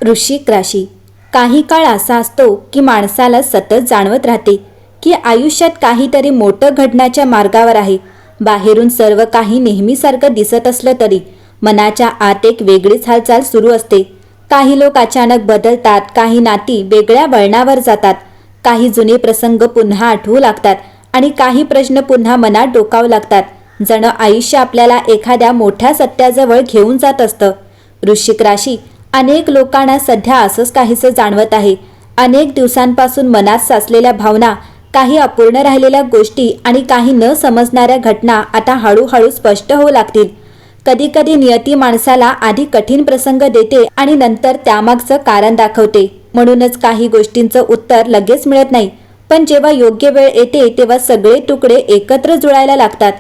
वृश्चिक राशी. काही काळ असा असतो की माणसाला सतत जाणवत राहते की आयुष्यात काहीतरी मोठं घडण्याच्या मार्गावर आहे. बाहेरून सर्व काही नेहमीसारखं दिसत असलं तरी मनाच्या आत एक वेगळीच हालचाल सुरू असते. काही लोक अचानक बदलतात, काही नाती वेगळ्या वळणावर जातात, काही जुने प्रसंग पुन्हा आठवू लागतात आणि काही प्रश्न पुन्हा मनात डोकावू लागतात. जणू आयुष्य आपल्याला एखाद्या मोठ्या सत्याजवळ घेऊन जात असतं. वृश्चिक राशी. अनेक लोकांना सध्या असंच काहीसं जाणवत आहे. अनेक दिवसांपासून मनात साचलेल्या भावना, काही अपूर्ण राहिलेल्या गोष्टी आणि काही न समजणाऱ्या घटना आता हळूहळू स्पष्ट होऊ लागतील. कधी कधी नियती माणसाला आधी कठीण प्रसंग देते आणि नंतर त्यामागचं कारण दाखवते. म्हणूनच काही गोष्टींचं उत्तर लगेच मिळत नाही, पण जेव्हा योग्य वेळ येते तेव्हा सगळे तुकडे एकत्र जुळायला लागतात.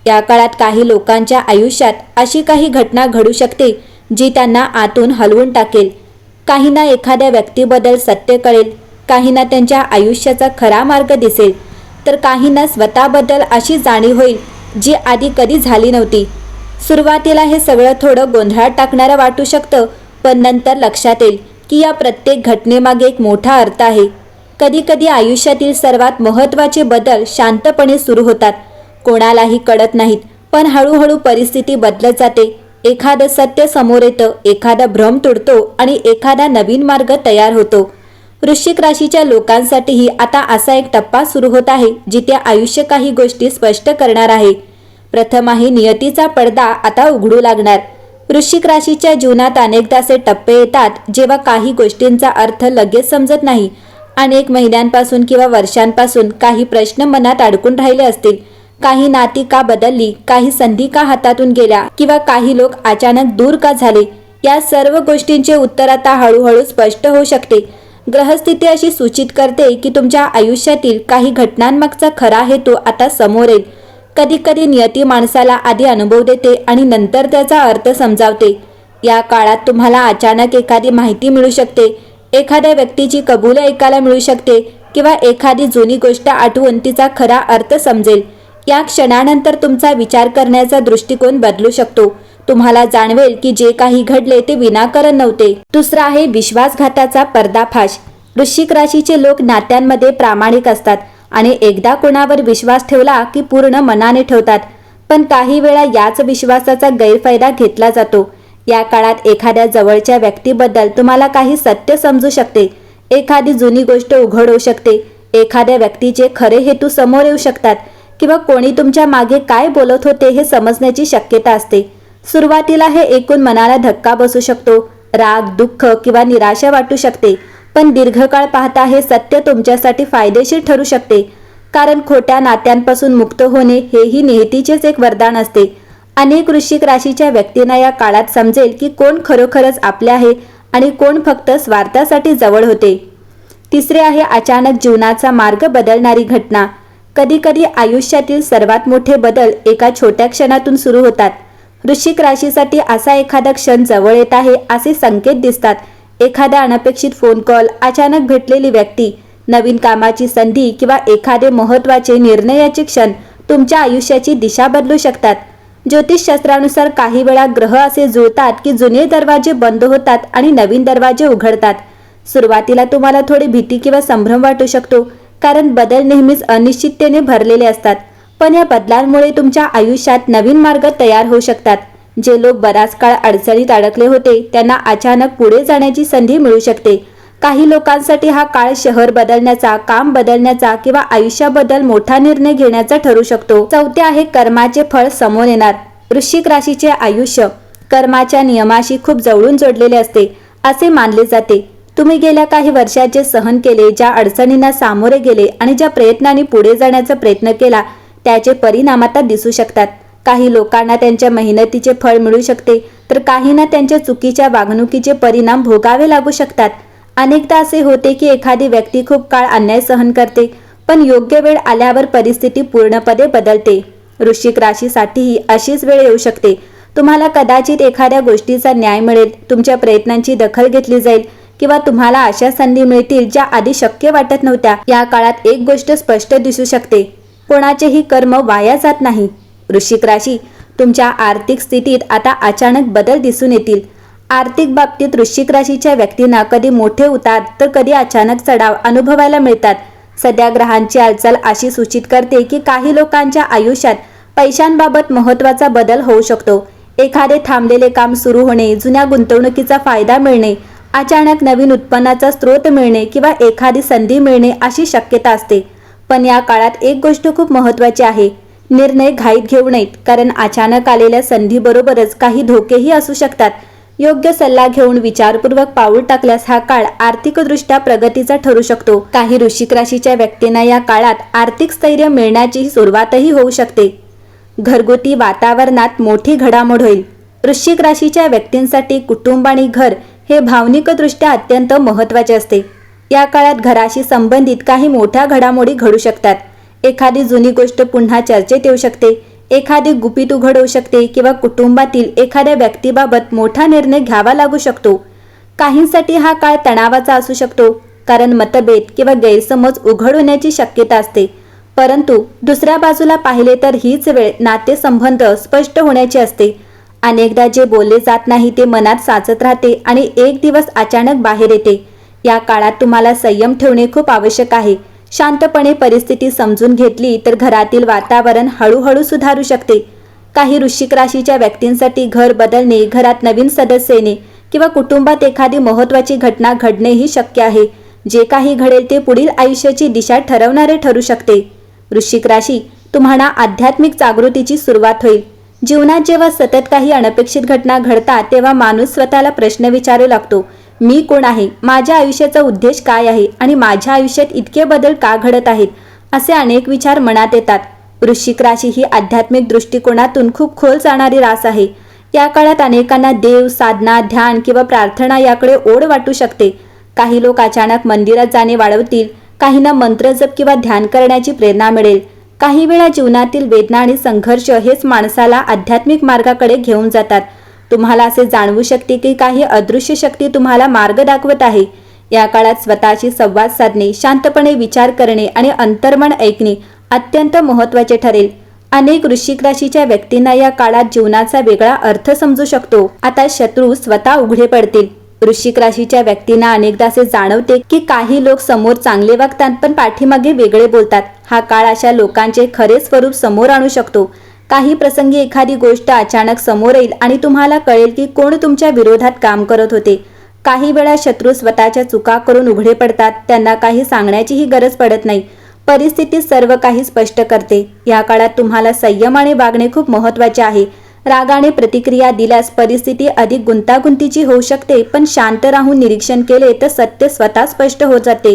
या काळात काही लोकांच्या आयुष्यात अशी काही घटना घडू शकते जी त्यांना आतून हलवून टाकेल. काहींना एखाद्या व्यक्तीबद्दल सत्य कळेल, काहींना त्यांच्या आयुष्याचा खरा मार्ग दिसेल, तर काहींना स्वतःबद्दल अशी जाणीव होईल जी आधी कधी झाली नव्हती. सुरुवातीला हे सगळं थोडं गोंधळात टाकणारं वाटू शकतं, पण नंतर लक्षात येईल की या प्रत्येक घटनेमागे एक मोठा अर्थ आहे. कधी कधी आयुष्यातील सर्वात महत्त्वाचे बदल शांतपणे सुरू होतात, कोणालाही कळत नाहीत, पण हळूहळू परिस्थिती बदलत जाते. एखादं सत्य समोर येतं, एखादा भ्रम तुडतो आणि एखादा नवीन मार्ग तयार होतो. वृश्चिक राशीच्या लोकांसाठीही आता असा एक टप्पा सुरू होत आहे जिथे आयुष्य काही गोष्टी स्पष्ट करणार आहे. प्रथम आहे नियतीचा पडदा आता उघडू लागणार. वृश्चिक राशीच्या जीवनात अनेकदा असे टप्पे येतात जेव्हा काही गोष्टींचा अर्थ लगेच समजत नाही. अनेक महिन्यांपासून किंवा वर्षांपासून काही प्रश्न मनात अडकून राहिले असतील. काही नाती का बदलली, काही संधी का हातातून गेल्या किंवा काही लोक अचानक दूर का झाले, या सर्व गोष्टींचे उत्तर आता हळूहळू स्पष्ट होऊ शकते. ग्रहस्थिती अशी सूचित करते की तुमच्या आयुष्यातील काही घटनांमागचा खरा हेतू आता समोर येईल. कधी कधी नियती माणसाला आधी अनुभव देते आणि नंतर त्याचा अर्थ समजावते. या काळात तुम्हाला अचानक एखादी माहिती मिळू शकते, एखाद्या व्यक्तीची कबुली ऐकायला मिळू शकते किंवा एखादी जुनी गोष्ट आठवून तिचा खरा अर्थ समजेल. या क्षणानंतर तुमचा विचार करण्याचा दृष्टिकोन बदलू शकतो. तुम्हाला जाणवेल की जे काही घडले ते विनाकारण नव्हते. दुसरा आहे विश्वासघाताचा पर्दाफाश. वृश्चिक राशीचे लोक नात्यांमध्ये प्रामाणिक असतात आणि एकदा कोणावर विश्वास ठेवला की पूर्ण मनाने ठेवतात, पण काही वेळा याच विश्वासाचा गैरफायदा घेतला जातो. या काळात एखाद्या जवळच्या व्यक्तीबद्दल तुम्हाला काही सत्य समजू शकते, एखादी जुनी गोष्ट उघड होऊ शकते, एखाद्या व्यक्तीचे खरे हेतू समोर येऊ शकतात किंवा कोणी तुमच्या मागे काय बोलत होते हे समजण्याची शक्यता असते. सुरुवातीला हे ऐकून मनाला धक्का बसू शकतो, राग, दुःख किंवा निराशा वाटू शकते, पण दीर्घकाळ पाहता हे सत्य तुमच्यासाठी फायदेशीर ठरू शकते, कारण खोट्या नात्यांपासून मुक्त होणे हेही नियतीचेच एक वरदान असते. अनेक वृश्चिक राशीच्या व्यक्तींना या काळात समजेल की कोण खरोखरच आपले आहे आणि कोण फक्त स्वार्थासाठी जवळ होते. तिसरे आहे अचानक जीवनाचा मार्ग बदलणारी घटना. कधी कधी आयुष्यातील सर्वात मोठे बदल एका छोट्या क्षणातून सुरू होतात. वृश्चिक राशीसाठी असा एखादा क्षण जवळ येत आहे असे संकेत दिसतात. एखादा अनपेक्षित फोन कॉल, अचानक भेटलेली व्यक्ती, नवीन कामाची संधी किंवा एखादे महत्त्वाचे निर्णयाचे क्षण तुमच्या आयुष्याची दिशा बदलू शकतात. ज्योतिषशास्त्रानुसार काही वेळा ग्रह असे जुळतात की जुने दरवाजे बंद होतात आणि नवीन दरवाजे उघडतात. सुरुवातीला तुम्हाला थोडी भीती किंवा संभ्रम वाटू शकतो, कारण बदल नेहमीच अनिश्चिततेने भरलेले असतात, पण या बदलांमुळे तुमच्या आयुष्यात नवीन मार्ग तयार होऊ शकतात. जे लोक बराच काळ अडचणीत अडकले होते त्यांना अचानक पुढे जाण्याची संधी मिळू शकते. काही लोकांसाठी हा काळ शहर बदलण्याचा, काम बदलण्याचा किंवा आयुष्याबद्दल मोठा निर्णय घेण्याचा ठरू शकतो. चौथे आहे कर्माचे फळ समोर येणार. वृश्चिक राशीचे आयुष्य कर्माच्या नियमाशी खूप जवळून जोडलेले असते असे मानले जाते. तुम्ही गेल्या काही वर्षात जे सहन केले, ज्या अडचणींना सामोरे गेले आणि ज्या प्रयत्नांनी पुढे जाण्याचा प्रयत्न केला त्याचे परिणाम आता दिसू शकतात. काही लोकांना त्यांच्या मेहनतीचे फळ मिळू शकते, तर काहींना त्यांच्या चुकीच्या वागणुकीचे परिणाम भोगावे लागू शकतात. अनेकदा असे होते की एखादी व्यक्ती खूप काळ अन्याय सहन करते, पण योग्य वेळ आल्यावर परिस्थिती पूर्णपणे बदलते. वृश्चिक राशीसाठीही अशीच वेळ येऊ शकते. तुम्हाला कदाचित एखाद्या गोष्टीचा न्याय मिळेल, तुमच्या प्रयत्नांची दखल घेतली जाईल किंवा तुम्हाला अशा संधी मिळतील ज्या आधी शक्य वाटत नव्हत्या. या काळात एक गोष्ट स्पष्ट दिसू शकते, कोणाचेही कर्म वाया जात नाही. वृश्चिक राशी. तुमच्या आर्थिक स्थितीत आता अचानक बदल दिसून येतील. आर्थिक बाबतीत वृश्चिक राशीच्या व्यक्तींना कधी मोठे उतार तर कधी अचानक चढाव अनुभवायला मिळतात. सध्या ग्रहांची हालचाल अशी सूचित करते की काही लोकांच्या आयुष्यात पैशांबाबत महत्त्वाचा बदल होऊ शकतो. एखादे थांबलेले काम सुरू होणे, जुन्या गुंतवणुकीचा फायदा मिळणे, अचानक नवीन उत्पन्नाचा स्रोत मिळणे किंवा एखादी संधी मिळणे अशी शक्यता असते. पण या काळात एक गोष्ट खूप महत्त्वाची आहे. निर्णय घाईत घेऊ नयेत, कारण अचानक आलेल्या संधीबरोबरच काही धोकेही असू शकतात. योग्य सल्ला घेऊन विचारपूर्वक पाऊल टाकल्यास हा काळ आर्थिकदृष्ट्या प्रगतीचा ठरू शकतो. काही वृश्चिक राशीच्या व्यक्तींना या काळात आर्थिक स्थैर्य मिळण्याची सुरुवातही होऊ शकते. घरगुती वातावरणात मोठी घडामोड होईल. वृश्चिक राशीच्या व्यक्तींसाठी कुटुंब आणि घर हे भावनिकदृष्ट्या अत्यंत महत्त्वाचे असते. या काळात घराशी संबंधित काही मोठ्या घडामोडी घडू शकतात. एखादी जुनी गोष्ट पुन्हा चर्चेत येऊ शकते, एखादी गुपित उघड होऊ शकते किंवा कुटुंबातील एखाद्या व्यक्तीबाबत मोठा निर्णय घ्यावा लागू शकतो. काहींसाठी हा काळ तणावाचा असू शकतो, कारण मतभेद किंवा गैरसमज उघड होण्याची शक्यता असते. परंतु दुसऱ्या बाजूला पाहिले तर हीच वेळ नातेसंबंध स्पष्ट होण्याची असते. अनेकदा जे बोलले जात नाही ते मनात साचत राहते आणि एक दिवस अचानक बाहेर येते. या काळात तुम्हाला संयम ठेवणे खूप आवश्यक आहे. शांतपणे परिस्थिती समजून घेतली तर घरातील वातावरण हळूहळू सुधारू शकते. काही वृश्चिक राशीच्या व्यक्तींसाठी घर बदलणे, घरात नवीन सदस्य येणे किंवा कुटुंबात एखादी महत्त्वाची घटना घडणेही शक्य आहे. जे काही घडेल ते पुढील आयुष्याची दिशा ठरवणारे ठरू शकते. वृश्चिक राशी, तुम्हाला आध्यात्मिक जागृतीची सुरुवात होईल. जीवनात जेव्हा सतत काही अनपेक्षित घटना घडतात तेव्हा माणूस स्वतःला प्रश्न विचारू लागतो, मी कोण आहे, माझ्या आयुष्याचा उद्देश काय आहे आणि माझ्या आयुष्यात इतके बदल का घडत आहेत, असे अनेक विचार मनात येतात. वृश्चिक राशी ही आध्यात्मिक दृष्टिकोनातून खूप खोल जाणारी रास आहे. या काळात अनेकांना देव, साधना, ध्यान किंवा प्रार्थना याकडे ओढ वाटू शकते. काही लोक अचानक मंदिरात जाणे वाढवतील, काहींना मंत्रजप किंवा ध्यान करण्याची प्रेरणा मिळेल. काही वेळा जीवनातील वेदना आणि संघर्ष हेच माणसाला आध्यात्मिक मार्गाकडे घेऊन जातात. तुम्हाला असे जाणवू शकते की काही अदृश्य शक्ती तुम्हाला मार्ग दाखवत आहे. या काळात स्वतःशी संवाद साधणे, शांतपणे विचार करणे आणि अंतर्मन ऐकणे अत्यंत महत्त्वाचे ठरेल. अनेक वृश्चिक राशीच्या व्यक्तींना या काळात जीवनाचा वेगळा अर्थ समजू शकतो. आता शत्रू स्वतः उघडे पडतील. वृश्चिक राशीच्या व्यक्तींना अनेकदा असे जाणवते की काही लोक समोर चांगले वागतात पण पाठीमागे वेगळे बोलतात. हा काळ अशा लोकांचे खरे स्वरूप समोर आणू शकतो. काही प्रसंगी एखादी गोष्ट अचानक समोर येईल आणि तुम्हाला कळेल की कोण तुमच्या विरोधात काम करत होते. काही वेळा शत्रू स्वतःच्या चुका करून उघडे पडतात. त्यांना काही सांगण्याचीही गरज पडत नाही. परिस्थिती सर्व काही स्पष्ट करते. या काळात तुम्हाला संयमाने वागणे खूप महत्त्वाचे आहे. रागाने प्रतिक्रिया दिल्यास परिस्थिती अधिक गुंतागुंतीची होऊ शकते, पण शांत राहून निरीक्षण केले तर सत्य स्वतः स्पष्ट होत जाते.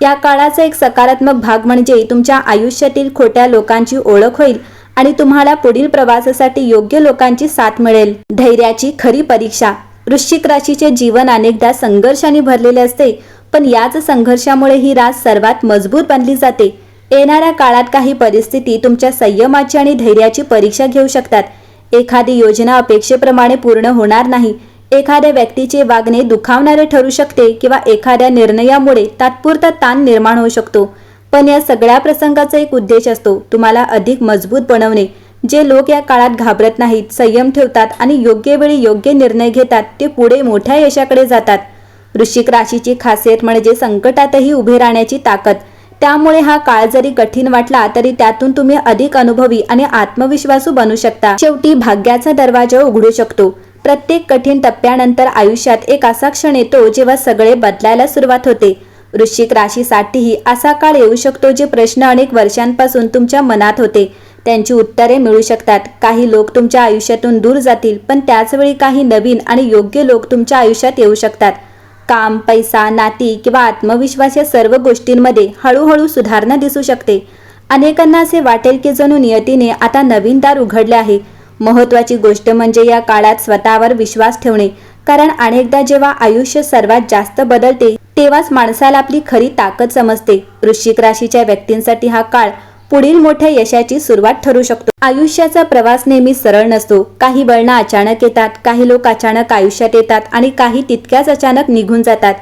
या काळाचा एक सकारात्मक भाग म्हणजे तुमच्या आयुष्यातील खोट्या लोकांची ओळख होईल आणि तुम्हाला पुढील प्रवासासाठी योग्य लोकांची साथ मिळेल. धैर्याची खरी परीक्षा. वृश्चिक राशीचे जीवन अनेकदा संघर्षाने भरलेले असते, पण याच संघर्षामुळे ही रास सर्वात मजबूत बनली जाते. येणाऱ्या काळात काही परिस्थिती तुमच्या संयमाची आणि धैर्याची परीक्षा घेऊ शकतात. एखादी योजना अपेक्षेप्रमाणे पूर्ण होणार नाही, एखाद्या व्यक्तीचे वागणे दुखावणारे ठरू शकते किंवा एखाद्या निर्णयामुळे तात्पुरता ताण निर्माण होऊ शकतो. पण या सगळ्या प्रसंगाचा एक उद्देश असतो, तुम्हाला अधिक मजबूत बनवणे. जे लोक या काळात घाबरत नाहीत, संयम ठेवतात आणि योग्य वेळी योग्य निर्णय घेतात ते पुढे मोठ्या यशाकडे जातात. वृश्चिक राशीची खासियत म्हणजे संकटातही उभे राहण्याची ताकद. त्यामुळे हा काळ जरी कठीण वाटला तरी त्यातून तुम्ही अधिक अनुभवी आणि आत्मविश्वासू बनू शकता. शेवटी भाग्याचा दरवाजा उघडू शकतो. प्रत्येक कठीण टप्प्यानंतर आयुष्यात एक असा क्षण येतो जेव्हा सगळे बदलायला सुरुवात होते. वृश्चिक राशीसाठीही असा काळ येऊ शकतो जे प्रश्न अनेक वर्षांपासून तुमच्या मनात होते त्यांची उत्तरे मिळू शकतात. काही लोक तुमच्या आयुष्यातून दूर जातील, पण त्याचवेळी काही नवीन आणि योग्य लोक तुमच्या आयुष्यात येऊ शकतात. काम, पैसा, नाती किंवा आत्मविश्वास या सर्व गोष्टींमध्ये हळूहळू सुधारणा दिसू शकते. अनेकांना असे वाटेल की जणू नियतीने आता नवीन दार उघडले आहे. महत्त्वाची गोष्ट म्हणजे या काळात स्वतःवर विश्वास ठेवणे, कारण अनेकदा जेव्हा आयुष्य सर्वात जास्त बदलते तेव्हाच माणसाला आपली खरी ताकद समजते. वृश्चिक राशीच्या व्यक्तींसाठी हा काळ पुढील मोठ्या यशाची सुरुवात ठरू शकतो. आयुष्याचा प्रवास नेहमी सरळ नसतो. काही वळणं अचानक येतात, काही लोक अचानक आयुष्यात येतात आणि काही तितक्याच अचानक निघून जातात.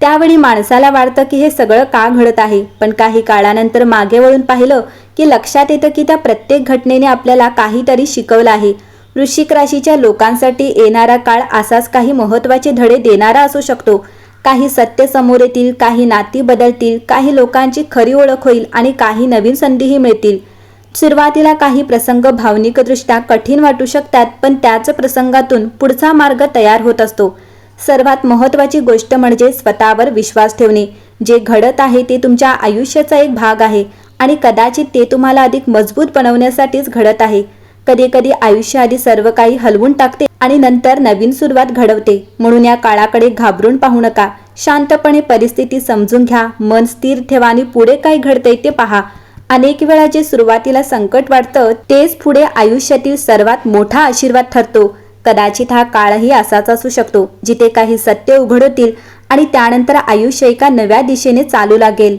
त्यावेळी माणसाला वाटतं की हे सगळं का घडत आहे, पण काही काळानंतर मागे वळून पाहिलं की लक्षात येतं की त्या प्रत्येक घटनेने आपल्याला काहीतरी शिकवलं आहे. वृश्चिक राशीच्या लोकांसाठी येणारा काळ असाच काही महत्त्वाचे धडे देणारा असू शकतो. काही सत्य समोर येतील, काही नाती बदलतील, काही लोकांची खरी ओळख होईल आणि काही नवीन संधीही मिळतील. सुरुवातीला काही प्रसंग भावनिकदृष्ट्या कठीण वाटू शकतात, पण त्याच प्रसंगातून पुढचा मार्ग तयार होत असतो. सर्वात महत्त्वाची गोष्ट म्हणजे स्वतःवर विश्वास ठेवणे. जे घडत आहे ते तुमच्या आयुष्याचा एक भाग आहे आणि कदाचित ते तुम्हाला अधिक मजबूत बनवण्यासाठीच घडत आहे. कधीकधी आयुष्य आधी सर्व काही हलवून टाकते आणि नंतर नवीन सुरुवात घडवते. म्हणून या काळाकडे घाबरून पाहू नका. शांतपणे परिस्थिती समजून घ्या, मन स्थिर ठेवा आणि पुढे काय घडतंय ते पहा. अनेक वेळा जे सुरुवातीला संकट वाटतं तेच पुढे आयुष्यातील सर्वात मोठा आशीर्वाद ठरतो. कदाचित हा काळही असाच असू शकतो, जिथे काही सत्य उघड होतील आणि त्यानंतर आयुष्य एका नव्या दिशेने चालू लागेल.